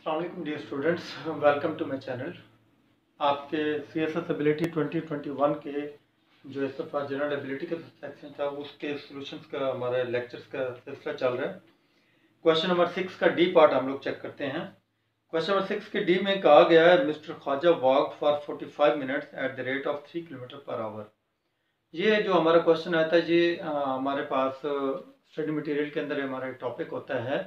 अस्सलाम वालेकुम dear students, welcome to my channel. आपके CSS एबिलिटी 2021 के जो इस दफ़ा जनरल एबिलिटी का सेक्शन था उसके सॉल्यूशंस का हमारा लेक्चर्स का सिलसिला चल रहा है। क्वेश्चन नंबर 6 का डी पार्ट हम लोग चेक करते हैं। क्वेश्चन नंबर 6 के डी में कहा गया है mister Khwaja walk for 45 minutes at the rate of 3 kilometre per hour. ये जो हमारा क्वेश्चन आता है ये हमारे पास स्टडी मटेरियल के अंदर हमारा टॉपिक होता है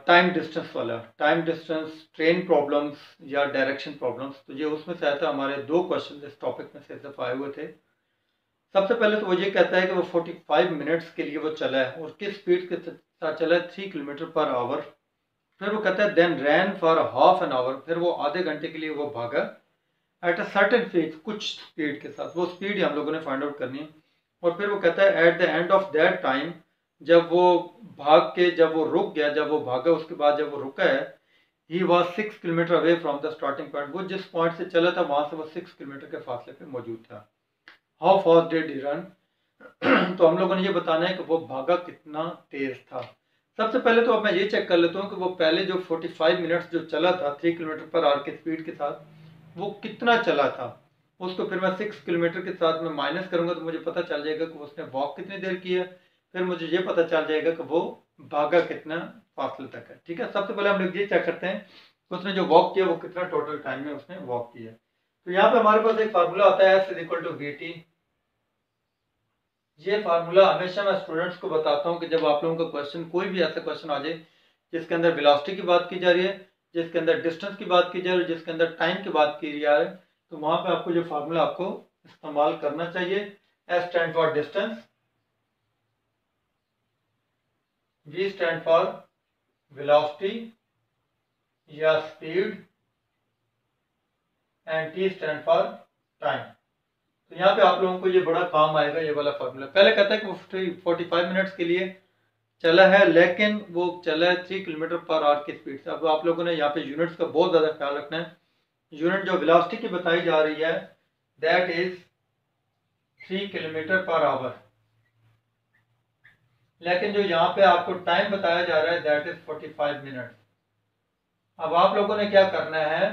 टाइम डिस्टेंस वाला, टाइम डिस्टेंस, ट्रेन प्रॉब्लम्स या डायरेक्शन प्रॉब्लम्स। तो ये उसमें से आया था। हमारे दो क्वेश्चन इस टॉपिक में से इस दफ़ा आए हुए थे। सबसे पहले तो वो ये कहता है कि वो 45 मिनट्स के लिए वो चला है और किस स्पीड के साथ चला है, 3 किलोमीटर पर आवर। फिर वो कहता है then ran for half an hour, फिर वो आधे घंटे के लिए वो भागा एट अ सर्टेन स्पीड, कुछ स्पीड के साथ। वो स्पीड ही हम लोगों ने फाइंड आउट करनी है। और फिर वो कहता है at the end of that time, जब वो भाग के जब वो रुक गया, जब वो भागा उसके बाद जब वो रुका है, he was 6 kilometre away from the starting point. वो जिस पॉइंट से चला था वहां से वो 6 किलोमीटर के फासले पे मौजूद था। How fast did he run? तो हम लोगों ने ये बताना है कि वो भागा कितना तेज था। सबसे पहले तो अब मैं ये चेक कर लेता हूँ कि वो पहले जो 45 मिनट्स जो चला था 3 किलोमीटर पर आवर की स्पीड के साथ, वो कितना चला था। उसको फिर मैं 6 किलोमीटर के साथ में माइनस करूंगा तो मुझे पता चल जाएगा कि उसने वॉक कितनी देर की है। फिर मुझे ये पता चल जाएगा कि वो भागा कितना फासले तक है। ठीक है, सबसे पहले हम लोग ये चेक करते हैं कि उसने जो वॉक किया वो कितना टोटल टाइम में उसने वॉक किया। तो यहाँ पे हमारे पास एक फार्मूला आता है S इक्वल टू VT। ये फार्मूला हमेशा मैं स्टूडेंट्स को बताता हूँ कि जब आप लोगों का क्वेश्चन, कोई भी ऐसा क्वेश्चन आ जाए जिसके अंदर वेलोसिटी की बात की जा रही है, जिसके अंदर डिस्टेंस की बात की जा रही है, जिसके अंदर टाइम की बात की जा रही है, तो वहां पे आपको जो फार्मूला आपको इस्तेमाल करना चाहिए। S stand for distance, V stand for velocity या speed, and T stand for time. तो यहाँ पे आप लोगों को ये बड़ा काम आएगा ये वाला फार्मूला। पहले कहता है कि वो 45 मिनट्स के लिए चला है, लेकिन वो चला है 3 किलोमीटर पर आवर की स्पीड से। अब आप लोगों ने यहाँ पे यूनिट्स का बहुत ज्यादा ख्याल रखना है। यूनिट जो वेलोसिटी की बताई जा रही है that is 3 kilometre per our, लेकिन जो यहाँ पे आपको टाइम बताया जा रहा है दैट इज 45 मिनट। अब आप लोगों ने क्या करना है,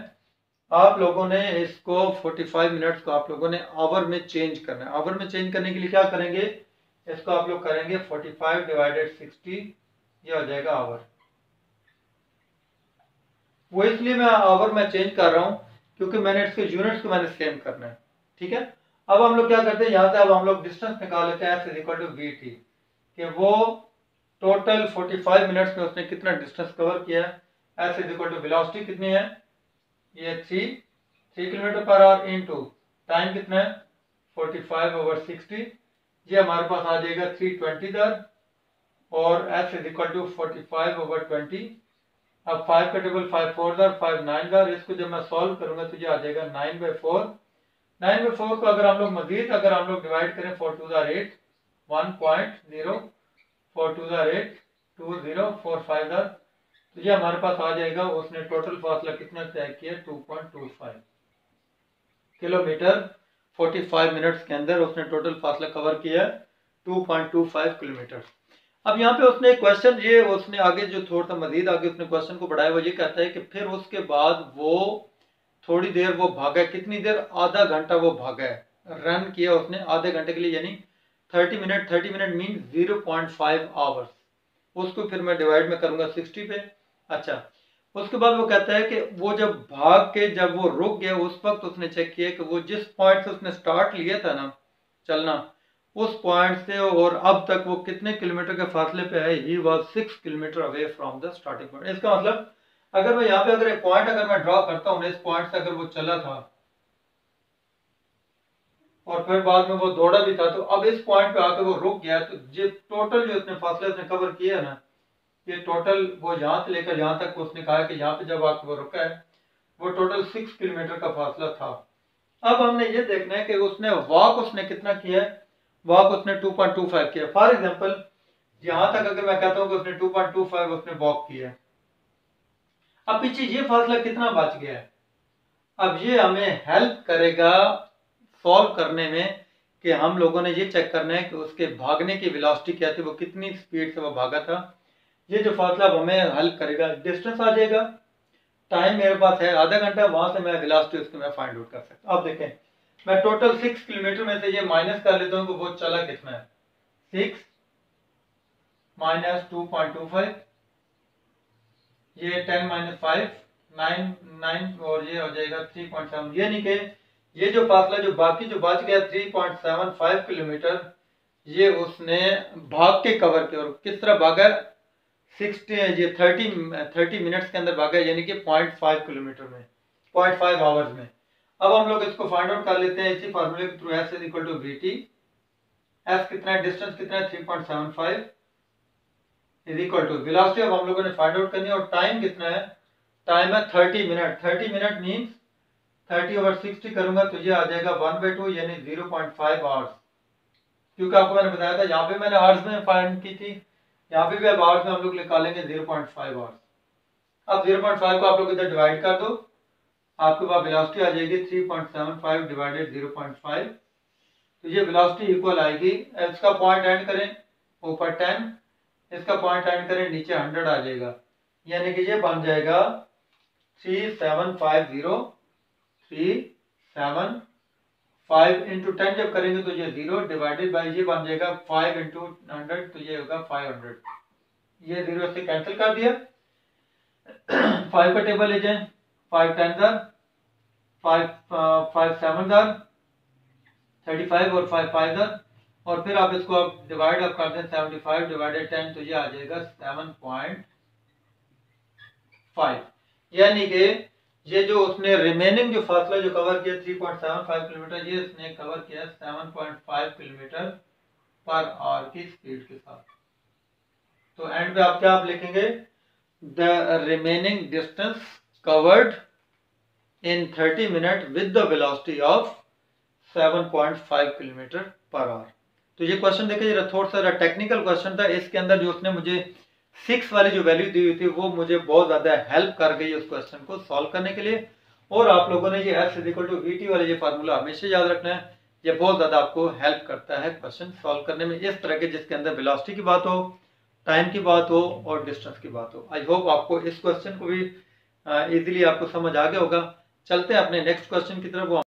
आप लोगों ने इसको 45 मिनट्स को आप लोगों ने आवर में चेंज करना है। आवर में चेंज करने के लिए क्या करेंगे, इसको आप लोग करेंगे 45 डिवाइडेड 60, ये हो जाएगा आवर। वो इसलिए मैं आवर में चेंज कर रहा हूँ क्योंकि मैंने इसके यूनिट्स को मैंने सेम करना है। ठीक है, अब हम लोग क्या करते हैं, यहाँ से अब हम लोग डिस्टेंस निकाल लेते हैं S इक्वल टू VT कि वो टोटल 45 मिनट्स में उसने कितना डिस्टेंस कवर किया है। S इक्वल टू वेलोसिटी कितनी है, ये 3 kilometre per our into time कितना है 45 ओवर 60, ये हमारे पास आ जाएगा 320 दर, और S इक्वल टू 45 ओवर 20। अब 5 का टेबल 5 4 दर 5 9 दर, इसको जब मैं सॉल्व करूंगा तो ये आ जाएगा 9/4। 9/4 को अगर हम लोग मजीद अगर हम लोग डिवाइड करें 4 2 8 1.0, 4 2 8 2 0 4 5 दर, तो ये हमारे पास आ जाएगा उसने टोटल फासला कितना तय किया 2.25 किलोमीटर। 45 मिनट्स के अंदर उसने टोटल फासला कवर किया 2.25 किलोमीटर। अब यहाँ पे उसने क्वेश्चन ये उसने आगे जो थोड़ा सा मजीद आगे उसने क्वेश्चन को बढ़ाया, वो ये कहता है कि फिर उसके बाद वो थोड़ी देर वो भागा, कितनी देर, आधा घंटा वो भागा है, रन किया उसने आधे घंटे के लिए, यानी 30 मिनट। 30 minute mean 0.5 hours. उसको फिर मैं डिवाइड में करूंगा 60 पे। अच्छा, उसके बाद वो कहता है कि वो जब भाग के जब वो रुक गया उस वक्त उसने चेक किया कि वो जिस पॉइंट से उसने स्टार्ट लिया था ना चलना, उस पॉइंट से और अब तक वो कितने किलोमीटर के फासले पे है। He was 6 kilometre away from the starting point. इसका मतलब अगर मैं यहाँ पे अगर एक पॉइंट अगर मैं ड्रॉ करता हूँ, इस पॉइंट से अगर वो चला था और फिर बाद में वो दौड़ा भी था, तो अब इस पॉइंट पे आकर वो रुक गया, तो ये टोटल जो उसने फासले उसने कवर किया ना, ये टोटल वो यहाँ से लेकर यहाँ तक उसने कहा कि यहाँ पे जब आकर वो रुका है वो टोटल 6 किलोमीटर का फासला था। अब हमने ये देखना है कि उसने वॉक उसने कितना किया है। वॉक उसने 2.25 किया। फॉर एग्जांपल यहां तक अगर मैं कहता हूं कि उसने 2.25 उसने वॉक किया, अब पीछे ये फासला कितना बच गया है। अब ये हमें हेल्प करेगा सॉल्व करने में कि हम लोगों ने ये चेक करना है कि उसके भागने की वेलोसिटी क्या थी, वो कितनी स्पीड से वो भागा था। ये जो फासला अब हमें हल करेगा, डिस्टेंस आ जाएगा, टाइम मेरे पास है आधा घंटा, वहां से मैं वेलोसिटी उसको मैं फाइंड आउट कर सकता हूँ। अब देखें मैं टोटल 6 किलोमीटर में से ये माइनस कर लेता हूँ कि वो चला कितना है, 6 माइनस 2.25, ये 10 माइनस 5 9 और ये हो जाएगा 3.7। ये नहीं कि ये जो फासला जो बाकी जो बच गया 3.75 किलोमीटर, ये उसने भाग के कवर किया। और किस तरह भागा, 30 मिनट्स के अंदर भागा, यानी कि 0.5 किलोमीटर में, 0.5 आवर्स में। अब हम लोग इसको फाइंड आउट कर लेते हैं इसी फार्मूले के through. S is equal to v t, s कितना है, डिस्टेंस कितना है 3.75 इज इक्वल टू वेलोसिटी अब हम लोगों ने फाइंड आउट करनी है, और टाइम कितना है, टाइम है 30 मिनट। 30 मिनट मीन्स 30 ओवर 60 करूंगा तो ये आ जाएगा 1/2 यानी 0.5 आवर्स। क्योंकि आपको मैंने बताया था यहाँ पे मैंने आवर्स में फाइंड की थी, यहाँ पे भी अब आवर्स में हम लोग निकालेंगे 0.5 आवर्स। अब 0.5 को आप लोग इधर डिवाइड कर दो, आपके पास वेलोसिटी आ जाएगी 3.75 डिवाइडेड 0.5। तो ये वेलोसिटी इक्वल आएगी, इसका पॉइंट एंड करें ऊपर 10, इसका पॉइंट एंड करें नीचे 100 आ जाएगा, यानी कि ये बन जाएगा 3750 इंटू 10 जब करेंगे तो ये 0 डिवाइडेड बाई ये बन जाएगा 5 इंटू 100 तो ये होगा 500। ये 0 से कैंसिल कर दिया, 5 का टेबल ले जाए, 5 10 5 7 35 और 5 5 और फिर आप इसको आप डिवाइड आप कर दें 75 डिवाइडेड 10 तो ये आ जाएगा 7.5, यानी कि ये जो उसने रिमेनिंग जो फासला जो कवर किया 3.75 किलोमीटर, ये इसने कवर किया 7.5 किलोमीटर पर आवर की स्पीड के साथ। तो एंड पे आप क्या आप लिखेंगे, the remaining distance covered in 30 minute with the velocity of 7.5 kilometre per our. तो ये क्वेश्चन देखिए थोड़ा सा टेक्निकल क्वेश्चन था, इसके अंदर जो उसने मुझे 6 वाली जो वैल्यू दी हुई थी वो मुझे बहुत ज्यादा हेल्प कर गई उस क्वेश्चन को सॉल्व करने के लिए। और आप लोगों ने ये s is equal to v t वाले ये फार्मूला हमेशा याद रखना है, ये बहुत ज्यादा आपको हेल्प करता है क्वेश्चन सॉल्व करने में, इस तरह के जिसके अंदर वेलोसिटी की बात हो, टाइम की बात हो और डिस्टेंस की बात हो। आई होप आपको इस क्वेश्चन को भी इजीली आपको समझ आ गया होगा। चलते हैं अपने नेक्स्ट क्वेश्चन की तरफ।